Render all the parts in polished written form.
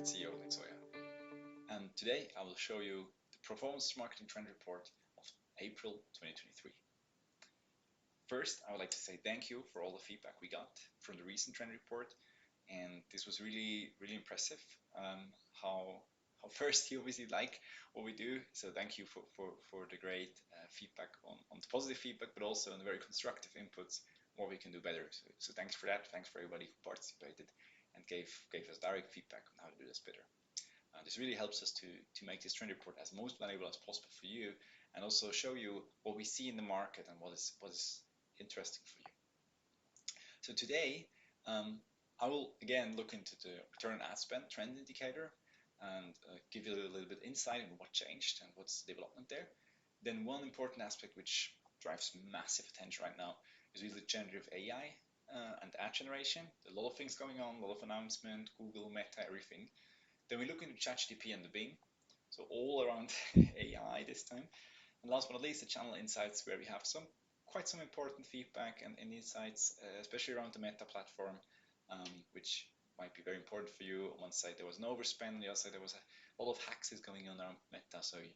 corporate CEO like Zoya. And today I will show you the performance marketing trend report of April 2023. First, I would like to say thank you for all the feedback we got from the recent trend report, and this was really impressive. How first you obviously like what we do, so thank you for the great feedback on the positive feedback, but also on the very constructive inputs what we can do better. So thanks for that. Thanks for everybody who participated and gave us direct feedback on how to do this better. This really helps us to make this trend report as most valuable as possible for you, and also show you what we see in the market and what is interesting for you. So today I will again look into the return on ad spend trend indicator and give you a little bit insight on what changed and what's the development there. Then one important aspect which drives massive attention right now is really generative AI and ad generation. There are a lot of things going on, a lot of announcement, Google, Meta, everything. Then we look into ChatGPT and the Bing, so all around AI this time. And last but not least, the channel insights, where we have quite some important feedback and insights, especially around the Meta platform, which might be very important for you. On one side there was an overspend, on the other side there was a lot of hacks going on around Meta, so you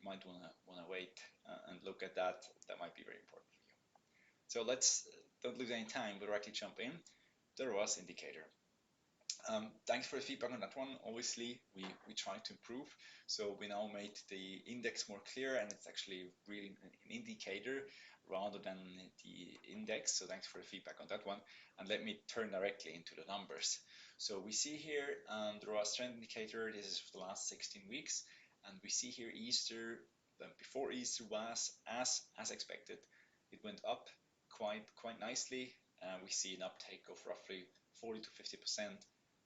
might want to wait and look at that. That might be very important for you. So let's don't lose any time, but directly jump in. The ROAS indicator. Thanks for the feedback on that one. Obviously, we try to improve. So we now made the index more clear, and it's actually really an indicator rather than the index. So thanks for the feedback on that one. And let me turn directly into the numbers. So we see here the ROAS trend indicator. This is for the last 16 weeks. And we see here Easter, before Easter was as expected. It went up quite nicely. We see an uptake of roughly 40 to 50%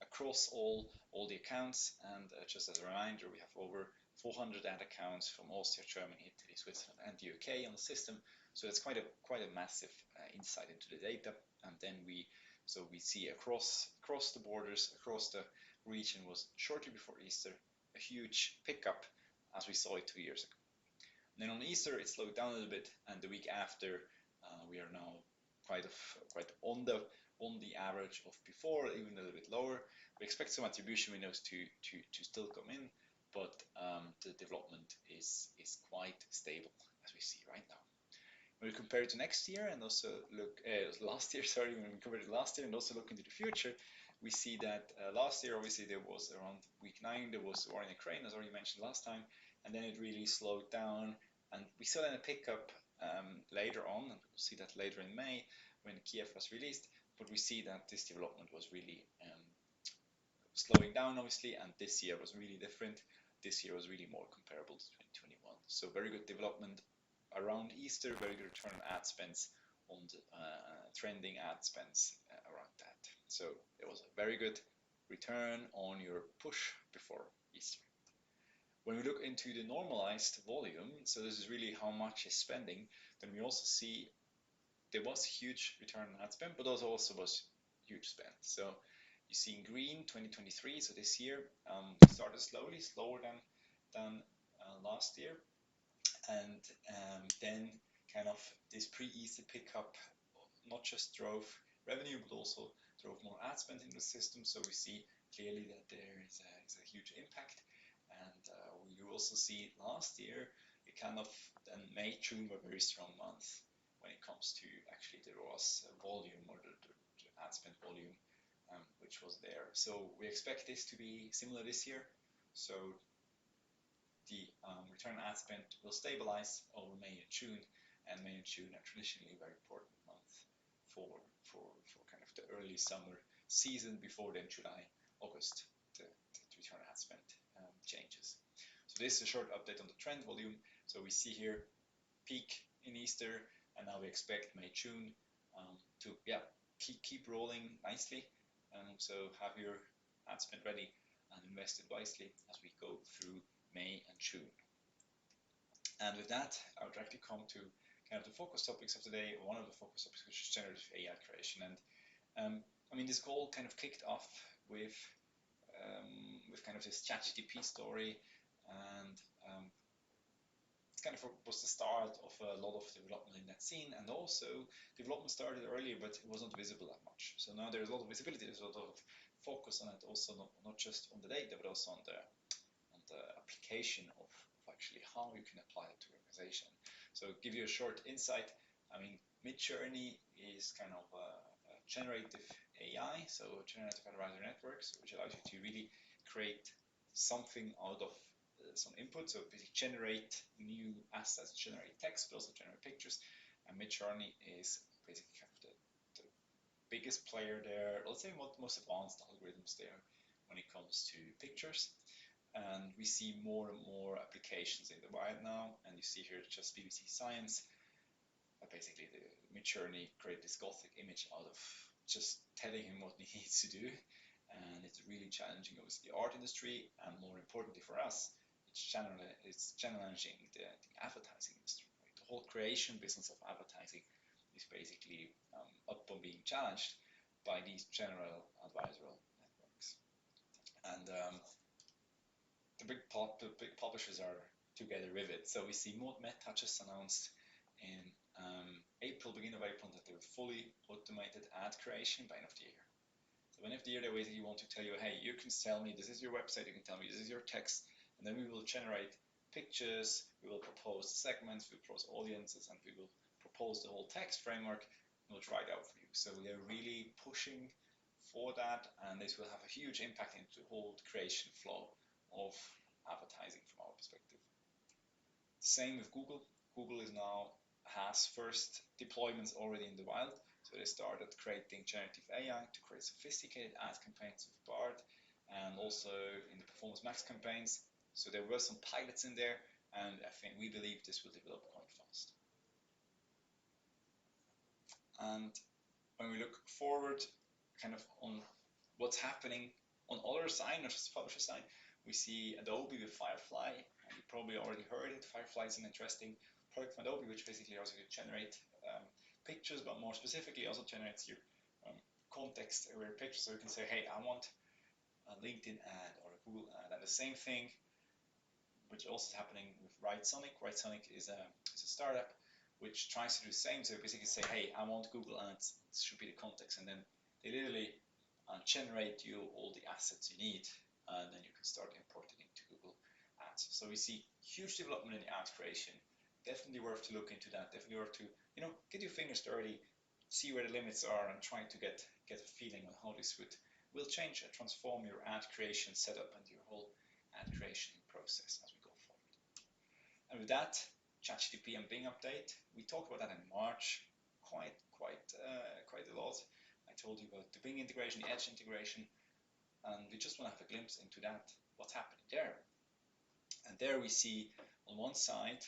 across all the accounts, and just as a reminder, we have over 400 ad accounts from Austria, Germany, Italy, Switzerland, and the UK on the system. So it's quite a massive insight into the data. And then we see across the borders, across the region, was shortly before Easter a huge pickup, as we saw it 2 years ago. And then on Easter it slowed down a little bit, and the week after we are now quite on the average of before, even a little bit lower. We expect some attribution windows to still come in, but the development is quite stable, as we see right now. When we compare it to next year and also look last year, sorry, when we compare it to last year and also look into the future, we see that last year obviously there was around week 9 there was war in Ukraine, as already mentioned last time, and then it really slowed down, and we saw then a pickup later on, and we'll see that later in May when Kiev was released. But we see that this development was really slowing down, obviously, and this year was really different. This year was really more comparable to 2021. So very good development around Easter, very good return on ad spends on the trending ad spends around that. So it was a very good return on your push before Easter. When we look into the normalized volume, so this is really how much is spending, then we also see there was huge return on ad spend, but there also was huge spend. So you see in green 2023, so this year started slowly, slower than last year, and then kind of this pre-Easter pickup not just drove revenue, but also drove more ad spend in the system. So we see clearly that there is a huge impact, and you also see last year it kind of then May, June were very strong months when it comes to actually the ROAS volume, or the ad spend volume, which was there. So we expect this to be similar this year. So the return on ad spend will stabilize over May and June, and May and June are traditionally very important months for kind of the early summer season. Before then, July, August, the return on ad spend changes. So this is a short update on the trend volume. So we see here peak in Easter, and now we expect May, June to keep rolling nicely. So have your ad spend ready and invest it wisely as we go through May and June. And with that, I'll directly come to kind of the focus topics of today. One of the focus topics, which is generative AI creation. And I mean, this goal kind of kicked off with kind of this ChatGPT story, and it kind of was the start of a lot of development in that scene. And also development started earlier, but it wasn't visible that much. So now there's a lot of visibility, there's a lot of focus on it also not just on the data, but also on the application of actually how you can apply it to your organization. So give you a short insight. I mean, Midjourney is kind of a generative AI, so generative advisor networks, which allows you to really create something out of some input. So basically generate new assets, generate text, but also generate pictures. And Midjourney is basically kind of the biggest player there. Let's say most advanced algorithms there when it comes to pictures. And we see more and more applications in the wild now. And you see here just BBC Science. Basically, the Midjourney created this gothic image out of just telling him what he needs to do. And it's really challenging, obviously, the art industry, and more importantly for us, it's challenging the advertising industry. Right? The whole creation business of advertising is basically up on being challenged by these general advisorial networks. And the big publishers are together with it. So we see Meta just announced in beginning of April, that they were fully automated ad creation by end of the year. So end of the year, they basically want to tell you, hey, you can tell me this is your website, you can tell me this is your text, and then we will generate pictures, we will propose segments, we will propose audiences, and we will propose the whole text framework, and we'll try it out for you. So they're really pushing for that, and this will have a huge impact into the whole creation flow of advertising from our perspective. Same with Google. Google has first deployments already in the wild. So they started creating generative AI to create sophisticated ad campaigns with Bard, and also in the Performance Max campaigns. So there were some pilots in there, and I think we believe this will develop quite fast. And when we look forward kind of on what's happening on other side, not just publisher side, we see Adobe with Firefly, and you probably already heard it. Firefly is an interesting product from Adobe, which basically allows you to generate pictures, but more specifically also generates your context-aware pictures. So you can say, hey, I want a LinkedIn ad or a Google ad. And the same thing, which also is happening with Writesonic. Writesonic is a startup which tries to do the same. So you basically say, hey, I want Google ads. This should be the context. And then they literally generate you all the assets you need. And then you can start importing into Google ads. So we see huge development in the ad creation. Definitely worth to look into that. Definitely worth to, get your fingers dirty, see where the limits are, and trying to get a feeling on how this will change and transform your ad creation setup and your whole ad creation process as we go forward. And with that, ChatGPT and Bing update. We talked about that in March quite a lot. I told you about the Bing integration, the Edge integration, and we just want to have a glimpse into that, what's happening there. And there we see on one side,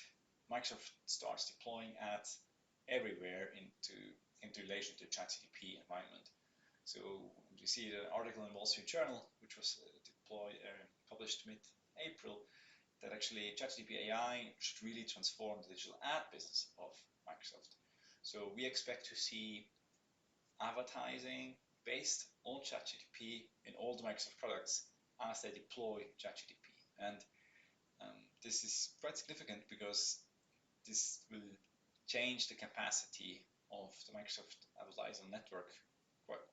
Microsoft starts deploying ads everywhere into relation to ChatGPT environment. So you see the article in Wall Street Journal, which was published mid-April, that actually ChatGPT AI should really transform the digital ad business of Microsoft. So we expect to see advertising based on ChatGPT in all the Microsoft products as they deploy ChatGPT. And this is quite significant because this will change the capacity of the Microsoft advertising network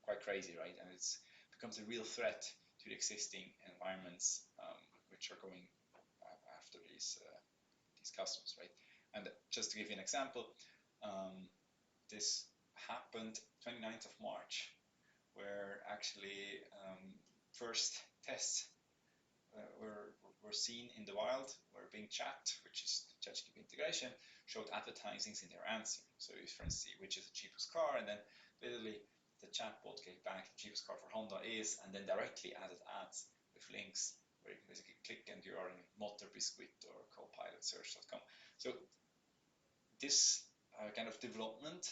quite crazy, right? And it becomes a real threat to the existing environments which are going after these customers, right? And just to give you an example, this happened 29th of March, where actually first tests were seen in the wild, where Bing Chat, which is ChatGPT integration, showed advertisings in their answer. So you, for instance, see which is the cheapest car, and then literally the chatbot gave back the cheapest car for Honda is, and then directly added ads with links where you can basically click and you are in Motor Biscuit or copilotsearch.com. So this kind of development,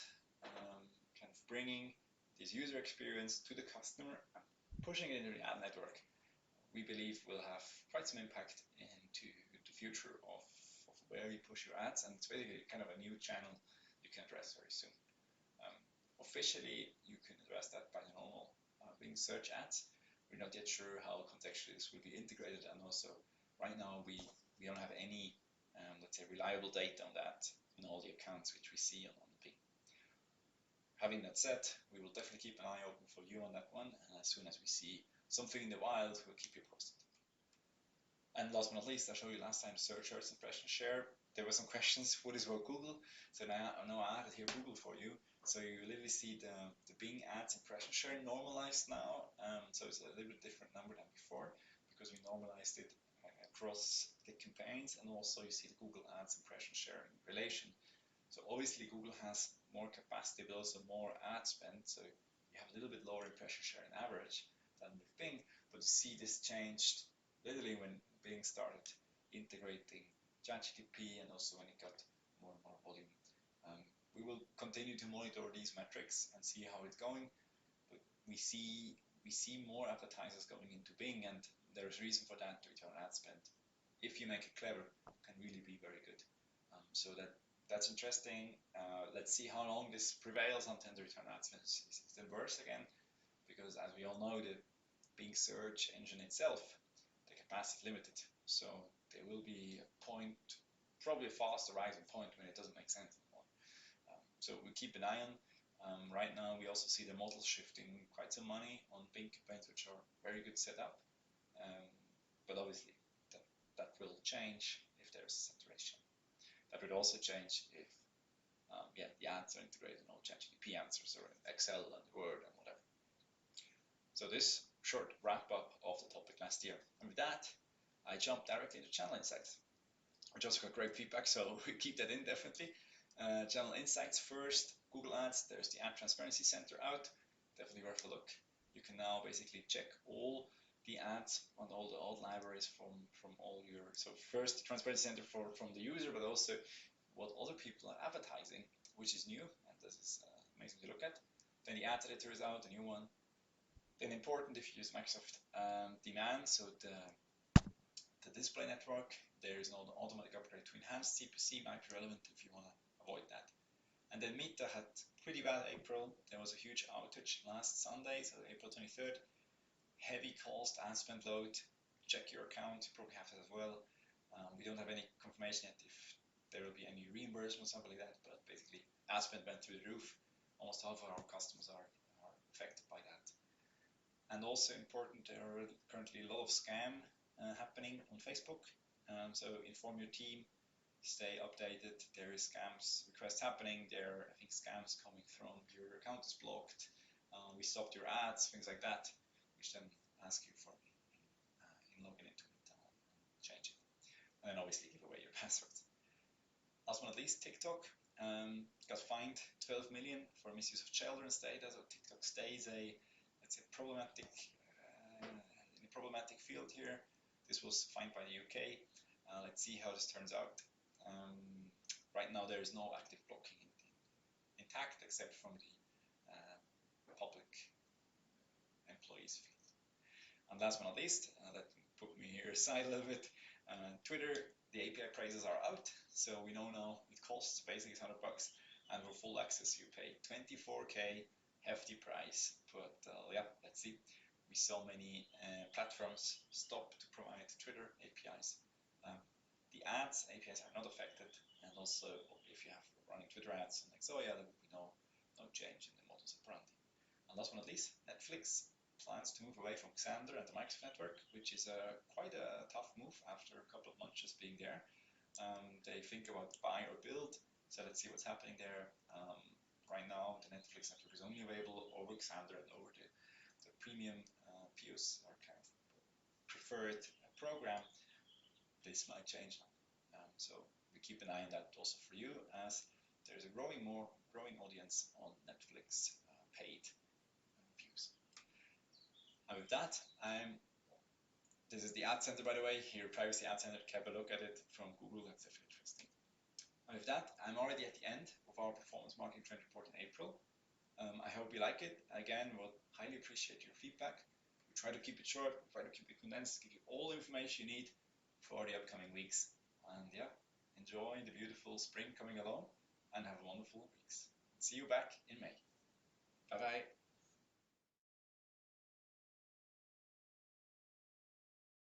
kind of bringing this user experience to the customer and pushing it into the ad network, we believe will have quite some impact into the future of where you push your ads, and it's basically kind of a new channel you can address very soon. Officially, you can address that by the normal Bing search ads. We're not yet sure how contextually this will be integrated, and also right now we don't have any, let's say, reliable data on that in all the accounts which we see on Bing. Having that said, we will definitely keep an eye open for you on that one, and as soon as we see something in the wild, we'll keep you posted. And last but not least, I showed you last time search, search, impression, share. There were some questions. What is about Google? So now I added here Google for you. So you literally see the Bing ads impression share normalized now. So it's a little bit different number than before because we normalized it across the campaigns, and also you see the Google ads impression sharing relation. So obviously Google has more capacity but also more ad spend, so you have a little bit lower impression share in average than with Bing, but you see this changed literally when Bing started integrating ChatGPT and also when it got more and more volume. We will continue to monitor these metrics and see how it's going, but we see more advertisers going into Bing, and there's reason for that. The return on ad spend, if you make it clever, can really be very good. So that's interesting. Let's see how long this prevails until the return on ad spend is then worse again, because as we all know, the Bing search engine itself, the capacity is limited. So there will be a point, probably a faster rising point when it doesn't make sense anymore. So we keep an eye on. Right now we also see the models shifting quite some money on Bing campaigns, which are very good setup. But obviously that will change if there's saturation. That would also change if the ads are integrated in all ChatGPT answers or in Excel and Word and whatever. So this short wrap up of the topic last year. And with that, I jumped directly into channel insights, which also got great feedback, so we keep that in definitely. Channel insights first, Google Ads, there's the Ad Transparency Center out, definitely worth a look. You can now basically check all the ads on all the old libraries from all your, so first the Transparency Center from the user, but also what other people are advertising, which is new, and this is amazing to look at. Then the ad editor is out, a new one. Then important if you use Microsoft Demand, so the display network, there is no automatic upgrade to enhanced CPC, might be relevant if you want to avoid that. And then Meta had pretty bad April. There was a huge outage last Sunday, so April 23rd. Heavy cost, ad spend load. Check your account, you probably have that as well. We don't have any confirmation yet if there will be any reimbursement, something like that, but basically ad spend went through the roof. Almost half of our customers are affected by that. And also important, there are currently a lot of scam happening on Facebook. So inform your team, stay updated. There is scams requests happening. There are, I think, scams coming from your account is blocked. We stopped your ads, things like that, which then ask you for in logging into it and change it. And then obviously give away your passwords. Last but not least, TikTok got fined 12 million for misuse of children's data. So TikTok stays a, let's say, problematic in a problematic field here. This was fined by the UK. Let's see how this turns out. Right now there is no active blocking intact except from the public employees field. And last but not least, that put me here aside a little bit, Twitter, the API prices are out, so we know now it costs basically $100, and for full access you pay 24K, hefty price, but yeah, let's see. We saw many platforms stop to provide Twitter APIs. The ads APIs are not affected, and also if you have running Twitter ads on Exoia, there will be no change in the modus operandi. And last but not least, Netflix plans to move away from Xandr and the Microsoft network, which is quite a tough move after a couple of months just being there. They think about buy or build, so let's see what's happening there. Right now, the Netflix network is only available over Xandr and over the premium POS, or kind of preferred program. This might change now. So we keep an eye on that also for you, as there's a growing audience on Netflix paid views. And with that, this is the Ad Center, by the way, here, Privacy Ad Center. Have a look at it from Google, that's definitely interesting. And with that, I'm already at the end of our performance marketing trend report in April. I hope you like it. Again, we'll highly appreciate your feedback. We try to keep it short, we try to keep it condensed, give you all the information you need for the upcoming weeks. And yeah, enjoy the beautiful spring coming along and have wonderful weeks. See you back in May. Bye bye.